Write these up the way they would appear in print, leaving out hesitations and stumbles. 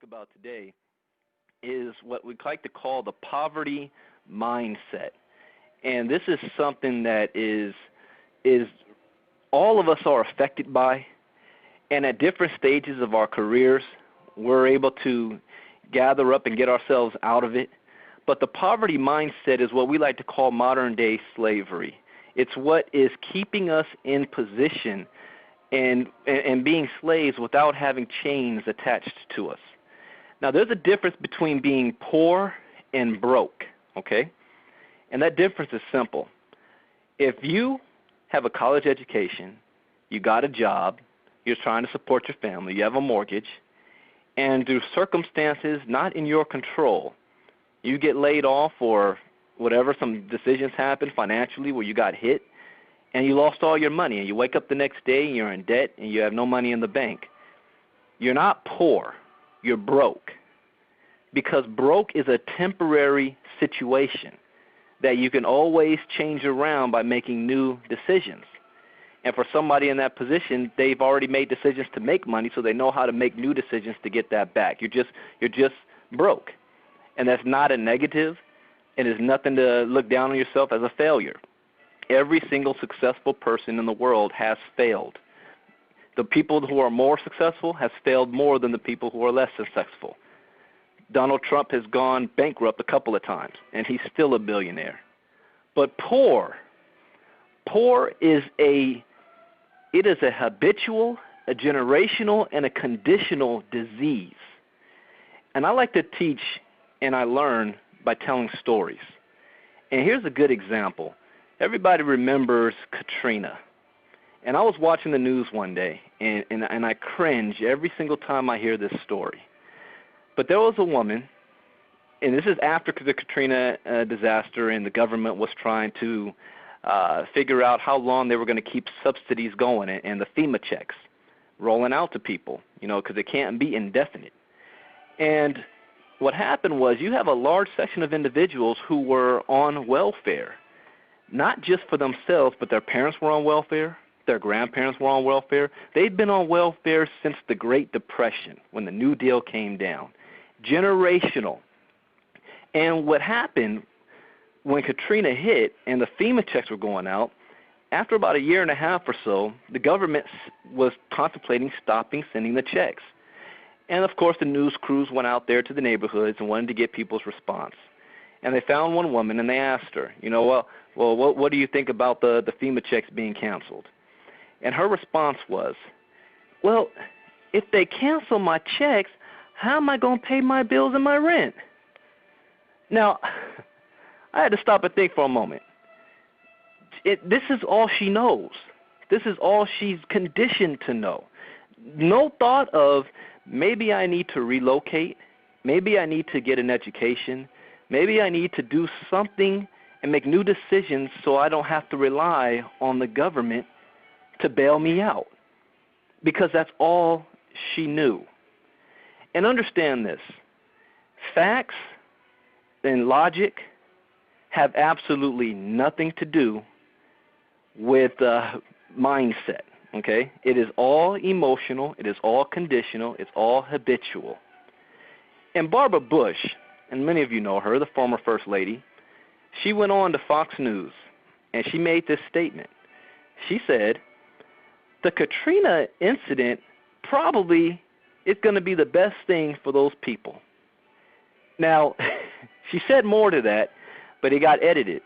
about today is what we like to call the poverty mindset. And this is something that is all of us are affected by, and at different stages of our careers, we're able to gather up and get ourselves out of it. But the poverty mindset is what we like to call modern-day slavery. It's what is keeping us in position and being slaves without having chains attached to us. Now, there's a difference between being poor and broke, okay? And that difference is simple. If you have a college education, you got a job, you're trying to support your family, you have a mortgage, and through circumstances not in your control, you get laid off or whatever, some decisions happen financially where you got hit, and you lost all your money, and you wake up the next day and you're in debt and you have no money in the bank. You're not poor, you're broke, because broke is a temporary situation that you can always change around by making new decisions. And for somebody in that position, they've already made decisions to make money, so they know how to make new decisions to get that back. You're just broke. And that's not a negative, and it's nothing to look down on yourself as a failure. Every single successful person in the world has failed. The people who are more successful has failed more than the people who are less successful. Donald Trump has gone bankrupt a couple of times, and he's still a billionaire. But poor is a habitual, a generational, and a conditional disease. And I like to teach and I learn by telling stories. And here's a good example. Everybody remembers Katrina. And I was watching the news one day, and I cringe every single time I hear this story. But there was a woman, and this is after the Katrina disaster, and the government was trying to figure out how long they were going to keep subsidies going and the FEMA checks rolling out to people, because it can't be indefinite. And what happened was you have a large section of individuals who were on welfare, not just for themselves, but their parents were on welfare, their grandparents were on welfare. They'd been on welfare since the Great Depression when the New Deal came down. Generational. And what happened when Katrina hit and the FEMA checks were going out, after about a year and a half or so, the government was contemplating stopping sending the checks. And, of course, the news crews went out there to the neighborhoods and wanted to get people's response. And they found one woman, and they asked her, what do you think about the FEMA checks being canceled? And her response was, well, if they cancel my checks, how am I going to pay my bills and my rent? Now, I had to stop and think for a moment. This is all she knows. This is all she's conditioned to know. No thought of maybe I need to relocate, maybe I need to get an education, maybe I need to do something and make new decisions so I don't have to rely on the government to bail me out, because that's all she knew. And understand this, facts and logic have absolutely nothing to do with mindset, okay? It is all emotional, it is all conditional, it's all habitual. And Barbara Bush, and many of you know her, the former First Lady, she went on to Fox News, and she made this statement. She said, the Katrina incident probably is going to be the best thing for those people. Now, she said more to that, but it got edited.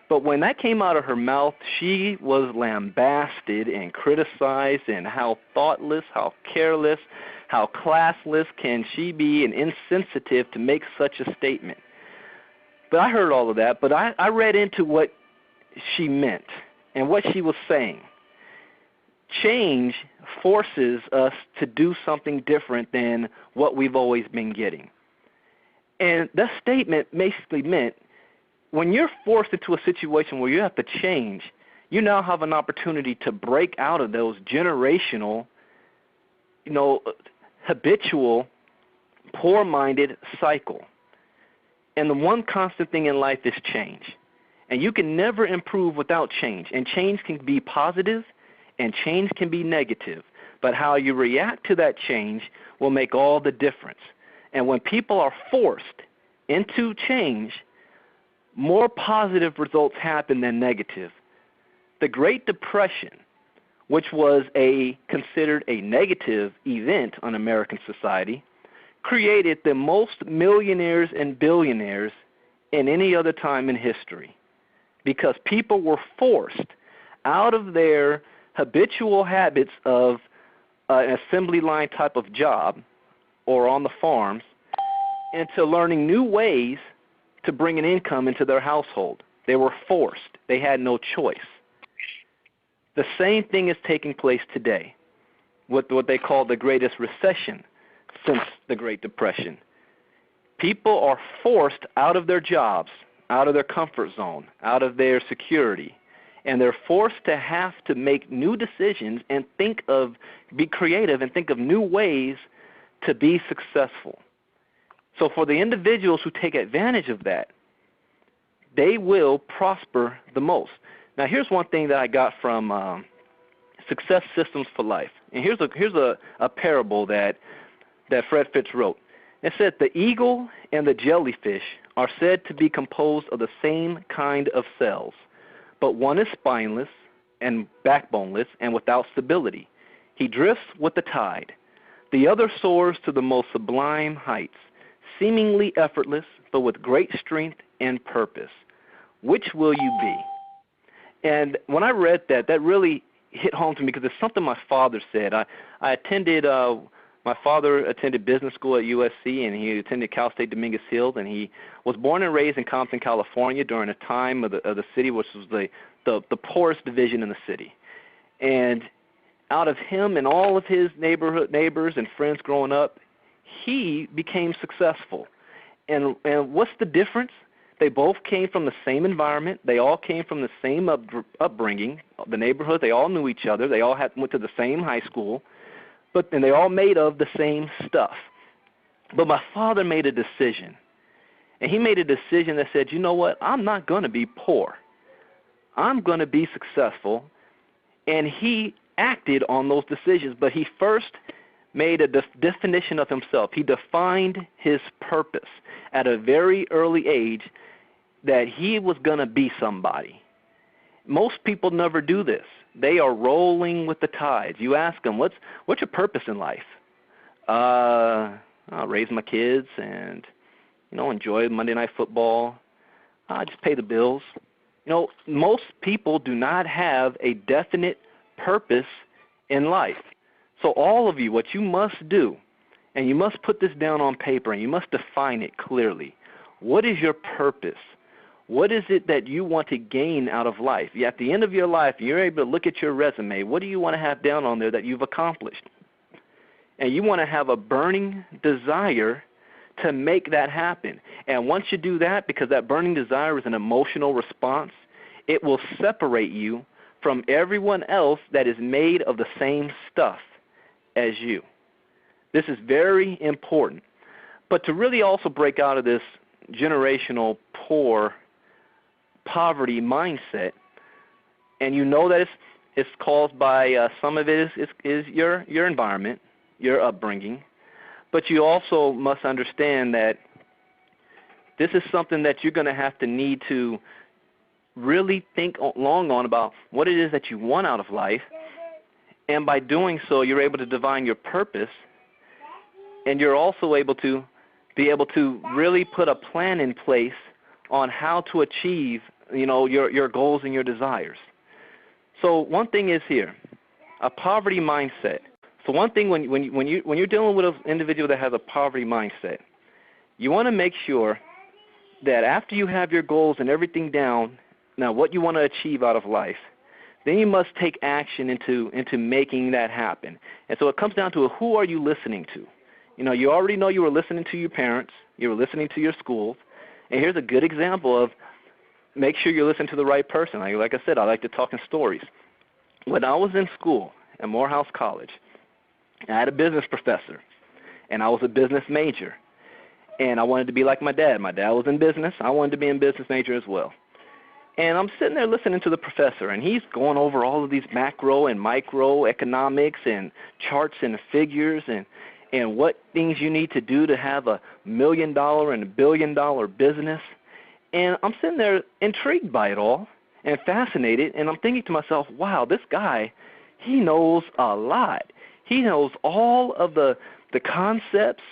But when that came out of her mouth, she was lambasted and criticized, and how thoughtless, how careless, how classless can she be, and insensitive to make such a statement. But I heard all of that, but I read into what she meant and what she was saying. Change forces us to do something different than what we've always been getting. And that statement basically meant when you're forced into a situation where you have to change, you now have an opportunity to break out of those generational, habitual, poor-minded cycle. And the one constant thing in life is change. And you can never improve without change. And change can be positive and change can be negative. But how you react to that change will make all the difference. And when people are forced into change, more positive results happen than negative. The Great Depression, which was considered a negative event on American society, created the most millionaires and billionaires in any other time in history, because people were forced out of their habitual habits of an assembly line type of job or on the farms into learning new ways to bring an income into their household. They were forced. They had no choice. The same thing is taking place today with what they call the greatest recession since the Great Depression. People are forced out of their jobs, out of their comfort zone, out of their security, and they're forced to have to make new decisions and be creative and think of new ways to be successful. So for the individuals who take advantage of that, they will prosper the most. Now here's one thing that I got from Success Systems for Life. And here's a parable that Fred Fitz wrote. It said, the eagle and the jellyfish are said to be composed of the same kind of cells, but one is spineless and backboneless and without stability. He drifts with the tide. The other soars to the most sublime heights, seemingly effortless, but with great strength and purpose. Which will you be? And when I read that, that really hit home to me because it's something my father said. My father attended business school at USC, and he attended Cal State Dominguez Hills, and he was born and raised in Compton, California during a time of the city which was the poorest division in the city. And out of him and all of his neighbors and friends growing up, he became successful. And what's the difference? They both came from the same environment. They all came from the same upbringing, the neighborhood. They all knew each other. They all went to the same high school. And they all made of the same stuff. But my father made a decision. And he made a decision that said, you know what, I'm not going to be poor. I'm going to be successful. And he acted on those decisions. But he first made a definition of himself. He defined his purpose at a very early age that he was going to be somebody. Most people never do this. They are rolling with the tides. You ask them, what's your purpose in life? I'll raise my kids and, enjoy Monday Night Football. I just pay the bills. Most people do not have a definite purpose in life. So all of you, what you must do, and you must put this down on paper, and you must define it clearly. What is your purpose? What is it that you want to gain out of life? At the end of your life, you're able to look at your resume. What do you want to have down on there that you've accomplished? And you want to have a burning desire to make that happen. And once you do that, because that burning desire is an emotional response, it will separate you from everyone else that is made of the same stuff as you. This is very important. But to really also break out of this generational poverty mindset, and that it's caused by some of it is your environment, your upbringing, but you also must understand that this is something that you're going to have to need to really think long on about what it is that you want out of life, and by doing so, you're able to divine your purpose, and you're also able to really put a plan in place on how to achieve your goals and your desires. So one thing is here, a poverty mindset. So one thing when you're dealing with an individual that has a poverty mindset, you want to make sure that after you have your goals and everything down, now what you want to achieve out of life, then you must take action into making that happen. And so it comes down to who are you listening to? You already know you were listening to your parents, you were listening to your schools, and here's a good example of make sure you listen to the right person. Like I said, I like to talk in stories. When I was in school at Morehouse College, I had a business professor, and I was a business major, and I wanted to be like my dad. My dad was in business. I wanted to be a business major as well. And I'm sitting there listening to the professor, and he's going over all of these macro and micro economics and charts and figures, and what things you need to do to have $1 million and $1 billion business. And I'm sitting there intrigued by it all and fascinated, and I'm thinking to myself, wow, this guy, he knows a lot. He knows all of the concepts,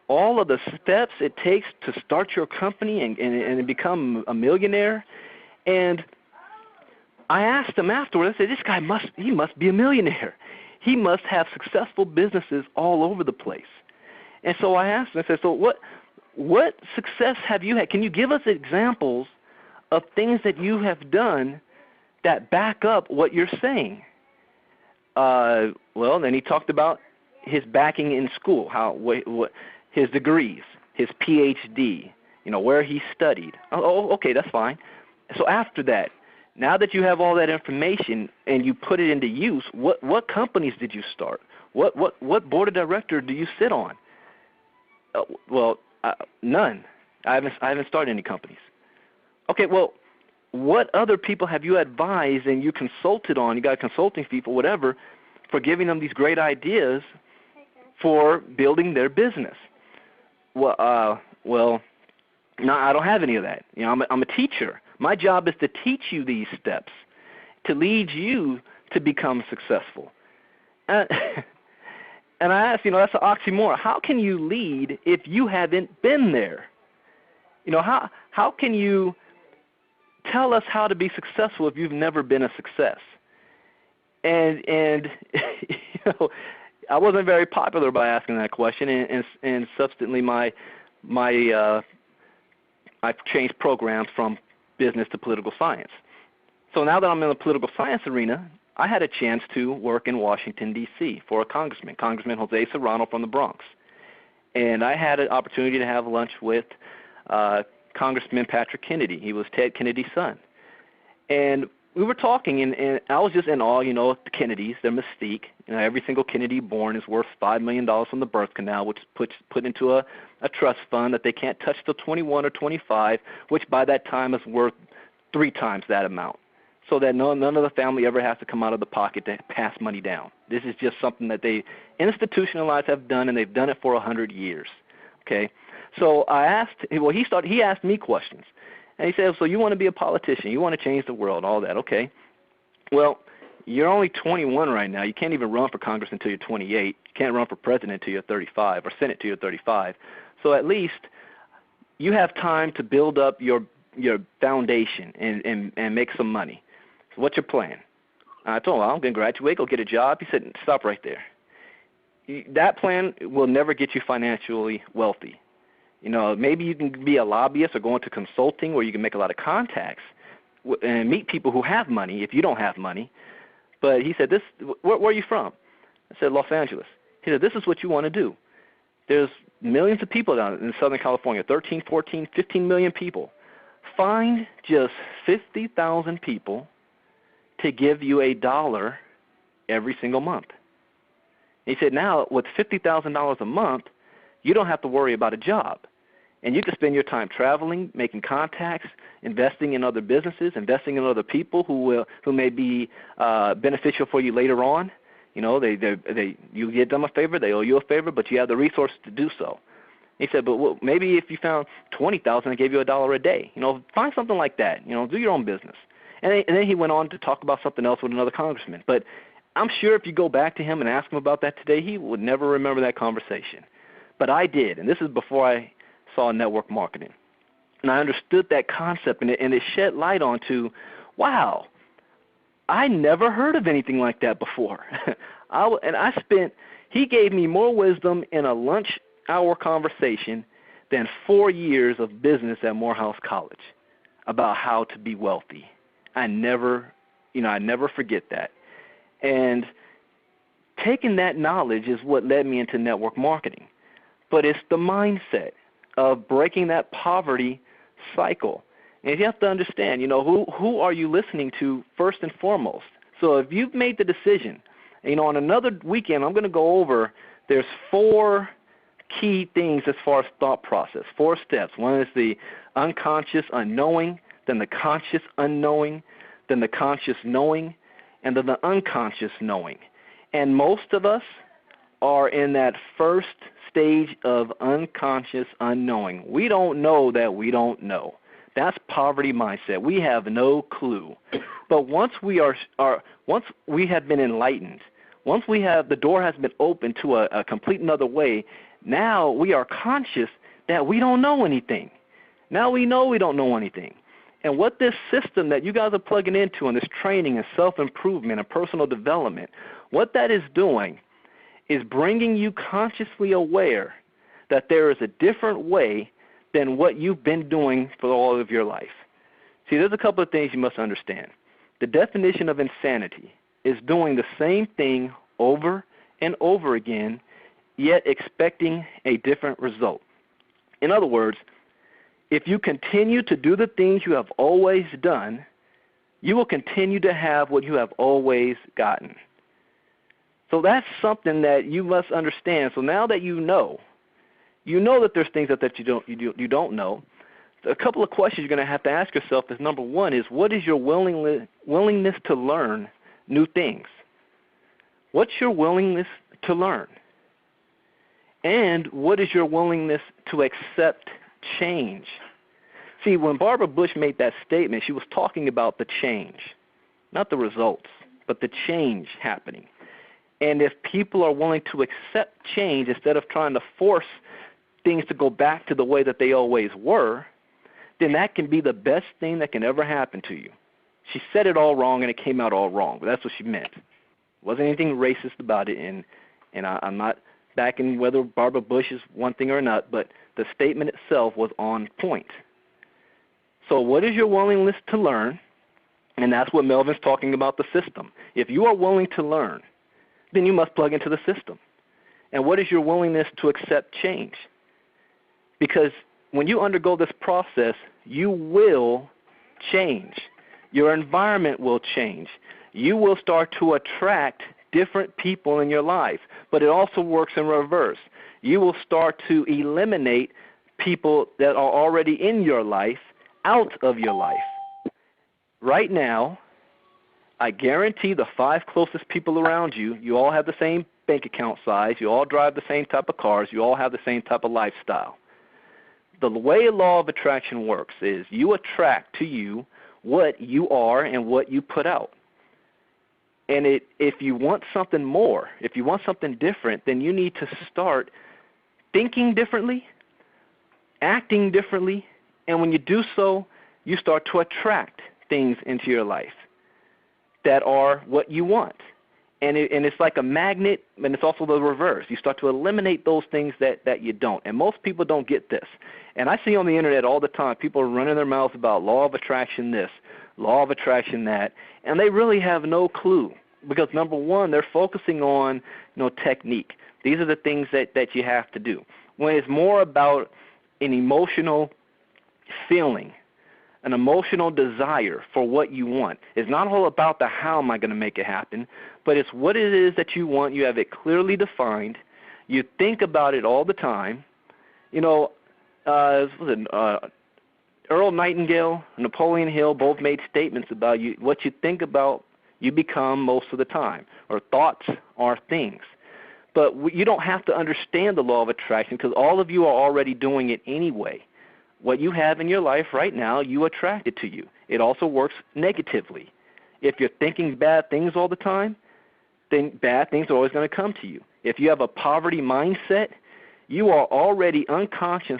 all of the steps it takes to start your company and become a millionaire. And I asked him afterwards, I said, this guy must be a millionaire. He must have successful businesses all over the place. And so I asked him, I said, so what success have you had? Can you give us examples of things that you have done that back up what you're saying? Well, then he talked about his backing in school, what his degrees, his PhD, where he studied. Oh, okay, that's fine. So after that, now that you have all that information and you put it into use, what companies did you start? What board of directors do you sit on? None. I haven't started any companies. Okay, well, what other people have you advised and you consulted on? You got a consulting fee for whatever, for giving them these great ideas for building their business. Well, no, I don't have any of that. I'm a teacher. My job is to teach you these steps, to lead you to become successful. And I asked, that's an oxymoron. How can you lead if you haven't been there? How can you tell us how to be successful if you've never been a success? And I wasn't very popular by asking that question, and subsequently I've changed programs from business to political science. So now that I'm in the political science arena, I had a chance to work in Washington, D.C. for a Congressman Jose Serrano from the Bronx. And I had an opportunity to have lunch with Congressman Patrick Kennedy. He was Ted Kennedy's son. And we were talking, and I was just in awe, the Kennedys, their mystique. Every single Kennedy born is worth $5 million from the birth canal, which puts put into a trust fund that they can't touch till 21 or 25, which by that time is worth 3 times that amount, so that none of the family ever has to come out of the pocket to pass money down. This is just something that they institutionalized, have done, and they've done it for 100 years. Okay, so I asked. Well, he asked me questions. And he said, so you want to be a politician, you want to change the world, all that. Okay. Well, you're only 21 right now. You can't even run for Congress until you're 28. You can't run for president until you're 35, or Senate until you're 35. So at least you have time to build up your foundation and make some money. So what's your plan? I told him, well, I'm going to graduate, go get a job. He said, stop right there. That plan will never get you financially wealthy. Maybe you can be a lobbyist or go into consulting where you can make a lot of contacts and meet people who have money if you don't have money. But he said, where are you from? I said, Los Angeles. He said, this is what you want to do. There's millions of people down in Southern California, 13, 14, 15 million people. Find just 50,000 people to give you $1 every single month. He said, now with $50,000 a month, you don't have to worry about a job. And you can spend your time traveling, making contacts, investing in other businesses, investing in other people who may be beneficial for you later on. You get them a favor, they owe you a favor, but you have the resources to do so. He said, but maybe if you found 20,000 and gave you $1 a day, find something like that. Do your own business. And then he went on to talk about something else with another congressman. But I'm sure if you go back to him and ask him about that today, he would never remember that conversation. But I did, and this is before I saw network marketing. And I understood that concept, and it shed light onto, wow, I never heard of anything like that before. He gave me more wisdom in a lunch hour conversation than 4 years of business at Morehouse College about how to be wealthy. I never forget that. And taking that knowledge is what led me into network marketing. But it's the mindset of breaking that poverty cycle. And you have to understand, who are you listening to first and foremost? So if you've made the decision, on another weekend I'm going to go over, there's 4 key things as far as thought process, 4 steps. One is the unconscious unknowing, then the conscious unknowing, then the conscious knowing, and then the unconscious knowing. And most of us are in that first stage of unconscious unknowing. We don't know that we don't know. That's poverty mindset. We have no clue. But once we once we have been enlightened, once we have the door has been opened to a complete another way, now we are conscious that we don't know anything. Now we know we don't know anything. And what this system that you guys are plugging into and this training and self-improvement and personal development, what that is doing is bringing you consciously aware that there is a different way than what you've been doing for all of your life. See, there's a couple of things you must understand. The definition of insanity is doing the same thing over and over again, yet expecting a different result. In other words, if you continue to do the things you have always done, you will continue to have what you have always gotten. So that's something that you must understand. So now that you know that there's things that you don't know. A couple of questions you're going to have to ask yourself is, number one is, what is your willingness to learn new things? What's your willingness to learn? And what is your willingness to accept change? See, when Barbara Bush made that statement, she was talking about the change, not the results, but the change happening. And if people are willing to accept change instead of trying to force things to go back to the way that they always were, then that can be the best thing that can ever happen to you. She said it all wrong and it came out all wrong, but that's what she meant. Wasn't anything racist about it, and I'm not backing whether Barbara Bush is one thing or not, but the statement itself was on point. So what is your willingness to learn? And that's what Melvin's talking about, the system. If you are willing to learn, then you must plug into the system. And what is your willingness to accept change? Because when you undergo this process, you will change. Your environment will change. You will start to attract different people in your life, but it also works in reverse. You will start to eliminate people that are already in your life out of your life. Right now, I guarantee the 5 closest people around you, you all have the same bank account size, you all drive the same type of cars, you all have the same type of lifestyle. The way law of attraction works is you attract to you what you are and what you put out. And if you want something more, if you want something different, then you need to start thinking differently, acting differently, and when you do so, you start to attract things into your life that are what you want. And it's like a magnet, and it's also the reverse. You start to eliminate those things that you don't. And most people don't get this. And I see on the internet all the time people are running their mouths about law of attraction this, law of attraction that, and they really have no clue. Because number one, they're focusing on technique. These are the things that you have to do. When it's more about an emotional feeling, an emotional desire for what you want. It's not all about the how am I going to make it happen, but it's what it is that you want. You have it clearly defined. You think about it all the time. Earl Nightingale, Napoleon Hill both made statements about you. What you think about, you become most of the time, or thoughts are things. But you don't have to understand the law of attraction because all of you are already doing it anyway. What you have in your life right now, you attract it to you. It also works negatively. If you're thinking bad things all the time, then bad things are always going to come to you. If you have a poverty mindset, you are already unconscious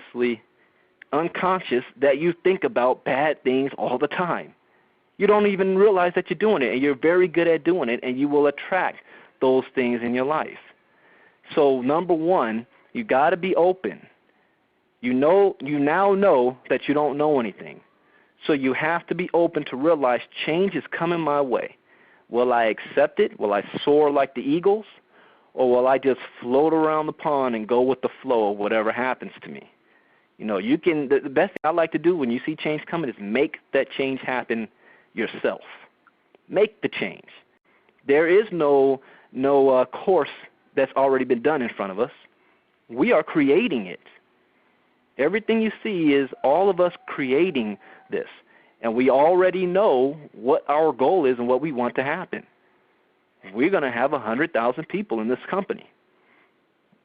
that you think about bad things all the time. You don't even realize that you're doing it, and you're very good at doing it, and you will attract those things in your life. So number one, you got to be open. You now know that you don't know anything. So you have to be open to realize change is coming my way. Will I accept it? Will I soar like the eagles? Or will I just float around the pond and go with the flow of whatever happens to me? The best thing I like to do when you see change coming is make that change happen yourself. Make the change. There is no course that's already been done in front of us. We are creating it. Everything you see is all of us creating this. And we already know what our goal is and what we want to happen. We're going to have 100,000 people in this company.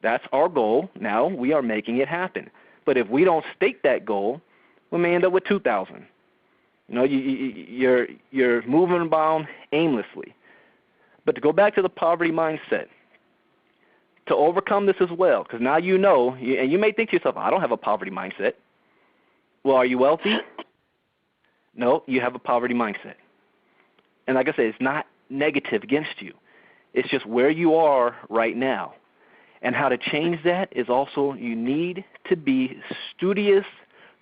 That's our goal. Now we are making it happen. But if we don't state that goal, we may end up with 2,000. You know, you're moving around aimlessly. But to go back to the poverty mindset, to overcome this as well, because now you know, and you may think to yourself, I don't have a poverty mindset. Well, are you wealthy? No, you have a poverty mindset. And like I said, it's not negative against you. It's just where you are right now. And how to change that is also you need to be studious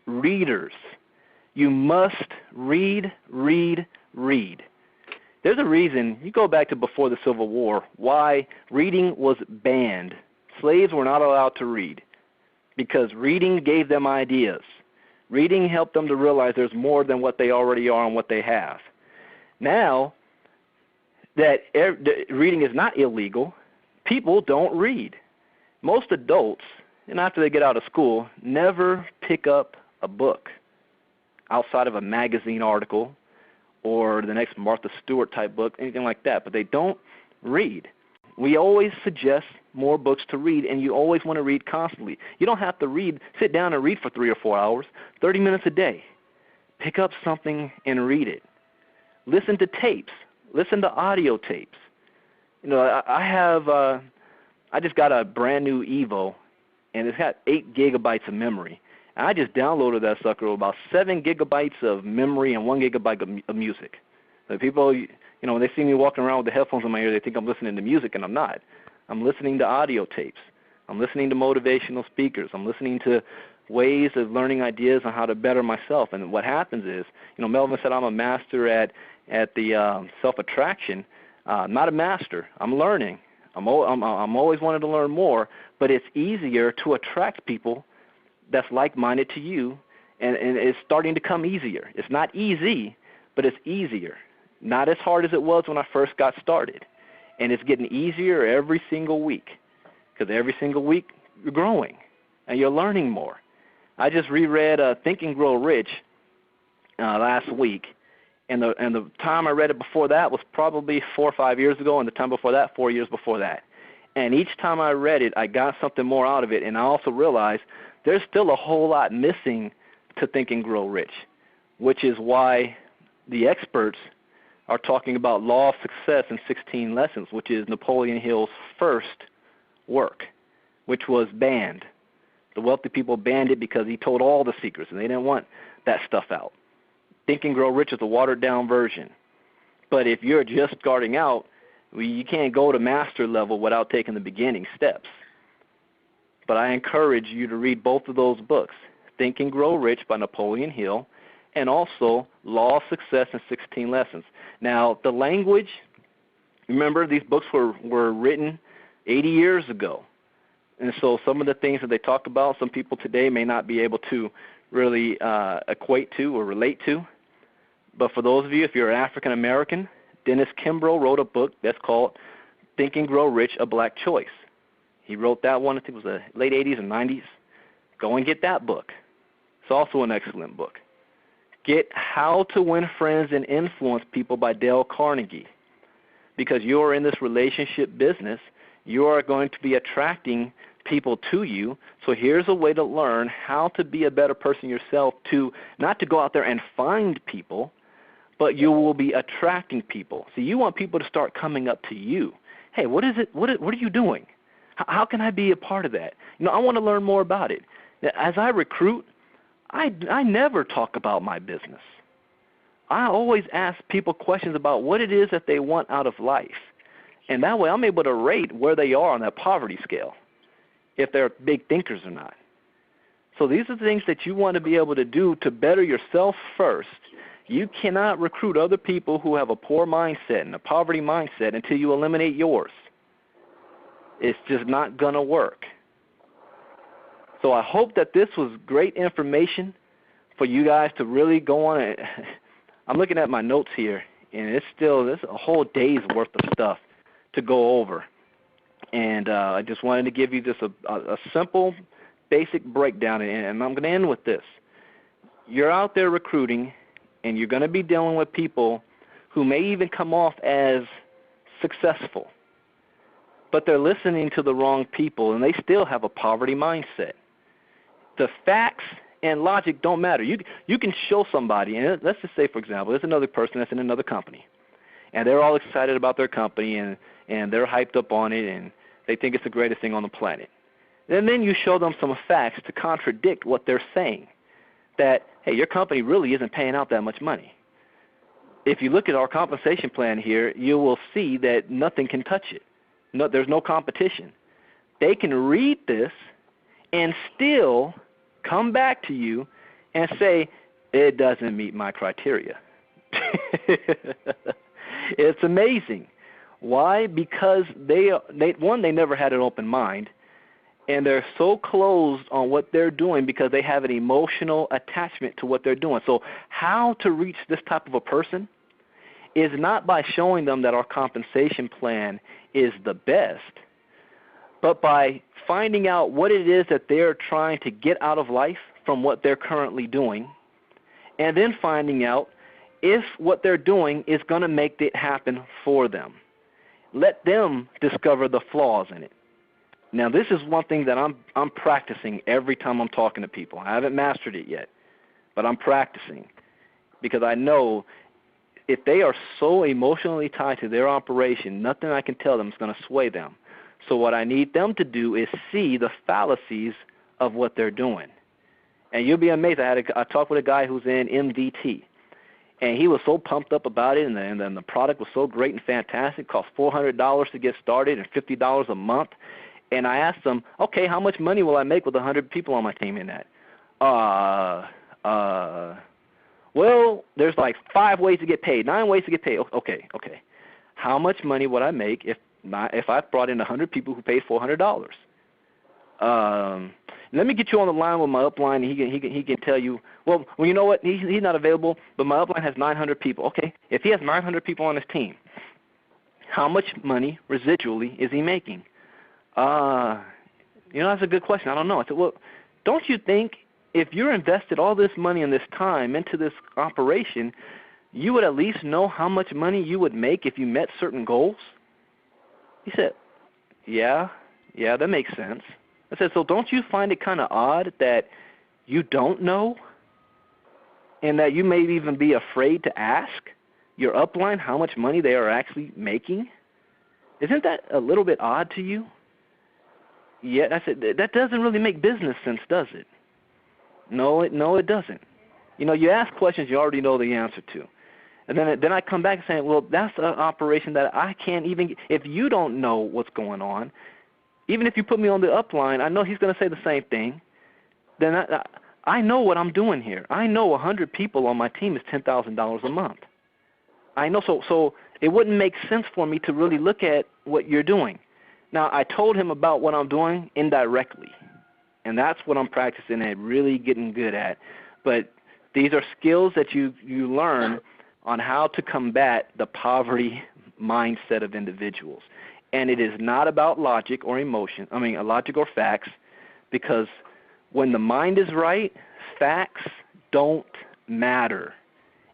readers. You must read, read, read. There's a reason, you go back to before the Civil War, why reading was banned. Slaves were not allowed to read because reading gave them ideas. Reading helped them to realize there's more than what they already are and what they have. Now that reading is not illegal, people don't read. Most adults, and after they get out of school, never pick up a book outside of a magazine article or the next Martha Stewart type book, anything like that, but they don't read. We always suggest more books to read, and you always want to read constantly. You don't have to sit down and read for 3 or 4 hours, 30 minutes a day. Pick up something and read it. Listen to tapes. Listen to audio tapes. You know, I just got a brand new Evo, and it's got 8 gigabytes of memory. And I just downloaded that sucker with about 7 gigabytes of memory and 1 gigabyte of music. So people, you know, when they see me walking around with the headphones in my ear, they think I'm listening to music, and I'm not. I'm listening to audio tapes. I'm listening to motivational speakers. I'm listening to ways of learning ideas on how to better myself. And what happens is, you know, Melvin said I'm a master at the self-attraction. Not a master. I'm learning. I'm always wanting to learn more, but it's easier to attract people that's like-minded to you, and it's starting to come easier. It's not easy, but it's easier. Not as hard as it was when I first got started, and it's getting easier every single week because every single week you're growing and you're learning more. I just reread Think and Grow Rich last week, and the time I read it before that was probably 4 or 5 years ago, and the time before that, 4 years before that. And each time I read it, I got something more out of it, and I also realized there's still a whole lot missing to Think and Grow Rich, which is why the experts are talking about Law of Success in 16 Lessons, which is Napoleon Hill's first work, which was banned. The wealthy people banned it because he told all the secrets, and they didn't want that stuff out. Think and Grow Rich is a watered-down version. But if you're just starting out, you can't go to master level without taking the beginning steps. But I encourage you to read both of those books, Think and Grow Rich by Napoleon Hill, and also Law of Success in 16 Lessons. Now, the language, remember, these books were written 80 years ago. And so some of the things that they talk about, some people today may not be able to really equate to or relate to. But for those of you, if you're African American, Dennis Kimbrough wrote a book that's called Think and Grow Rich, A Black Choice. He wrote that one, I think it was the late 80s and 90s. Go and get that book. It's also an excellent book. Get How to Win Friends and Influence People by Dale Carnegie. Because you're in this relationship business, you are going to be attracting people to you. So here's a way to learn how to be a better person yourself, to not to go out there and find people, but you will be attracting people. So you want people to start coming up to you. Hey, what is it? What are you doing? How can I be a part of that? You know, I want to learn more about it. As I recruit, I never talk about my business. I always ask people questions about what it is that they want out of life. And that way I'm able to rate where they are on that poverty scale, if they're big thinkers or not. So these are the things that you want to be able to do to better yourself first. You cannot recruit other people who have a poor mindset and a poverty mindset until you eliminate yours. It's just not going to work. So I hope that this was great information for you guys to really go on. I'm looking at my notes here, and there's a whole day's worth of stuff to go over. And I just wanted to give you just a simple, basic breakdown, and I'm going to end with this. You're out there recruiting, and you're going to be dealing with people who may even come off as successful. but they're listening to the wrong people, and they still have a poverty mindset. The facts and logic don't matter. You can show somebody, and let's just say, for example, there's another person that's in another company, and they're all excited about their company, and they're hyped up on it, and they think it's the greatest thing on the planet. And then you show them some facts to contradict what they're saying, that, hey, your company really isn't paying out that much money. If you look at our compensation plan here, you will see that nothing can touch it. No, there's no competition. They can read this and still come back to you and say, it doesn't meet my criteria. It's amazing. Why? Because they never had an open mind, and they're so closed on what they're doing because they have an emotional attachment to what they're doing. So how to reach this type of a person is not by showing them that our compensation plan is the best, but by finding out what it is that they're trying to get out of life from what they're currently doing, and then finding out if what they're doing is going to make it happen for them. Let them discover the flaws in it. Now, this is one thing that I'm practicing every time I'm talking to people. I haven't mastered it yet, but I'm practicing because I know if they are so emotionally tied to their operation, nothing I can tell them is going to sway them. So what I need them to do is see the fallacies of what they're doing. And you'll be amazed. I talked with a guy who's in MDT, and he was so pumped up about it, and then the product was so great and fantastic. It cost $400 to get started and $50 a month. And I asked him, okay, how much money will I make with 100 people on my team in that? Well, there's like 5 ways to get paid, 9 ways to get paid. Okay. How much money would I make if I brought in 100 people who paid $400? Let me get you on the line with my upline, and he can tell you. Well, you know what? He's not available, but my upline has 900 people. Okay, if he has 900 people on his team, how much money residually is he making? That's a good question. I don't know. I said, well, don't you think if you're invested all this money and this time into this operation, you would at least know how much money you would make if you met certain goals? He said, yeah, that makes sense. I said, so don't you find it kind of odd that you don't know and that you may even be afraid to ask your upline how much money they are actually making? Isn't that a little bit odd to you? Yeah, I said, that doesn't really make business sense, does it? No, it doesn't. You ask questions you already know the answer to. And then I come back and say, well, that's an operation that I can't even – if you don't know what's going on, even if you put me on the upline, I know he's going to say the same thing. Then I know what I'm doing here. I know 100 people on my team is $10,000 a month. I know, so it wouldn't make sense for me to really look at what you're doing. Now, I told him about what I'm doing indirectly, and that's what I'm practicing and really getting good at. But these are skills that you learn on how to combat the poverty mindset of individuals. And it is not about logic or logic or facts, because when the mind is right, facts don't matter.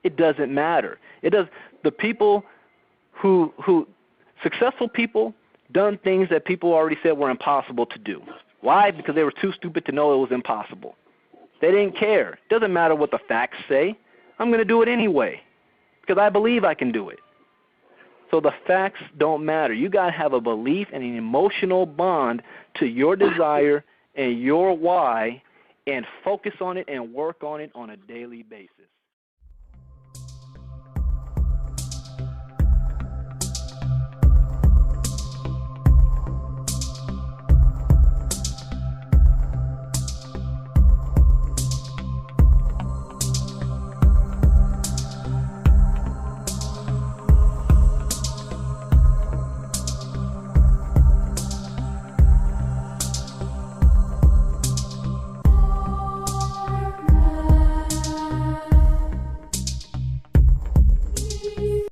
It doesn't matter. The people who successful people done things that people already said were impossible to do. Why? Because they were too stupid to know it was impossible. They didn't care. It doesn't matter what the facts say. I'm going to do it anyway because I believe I can do it. So the facts don't matter. You got to have a belief and an emotional bond to your desire and your why, and focus on it and work on it on a daily basis.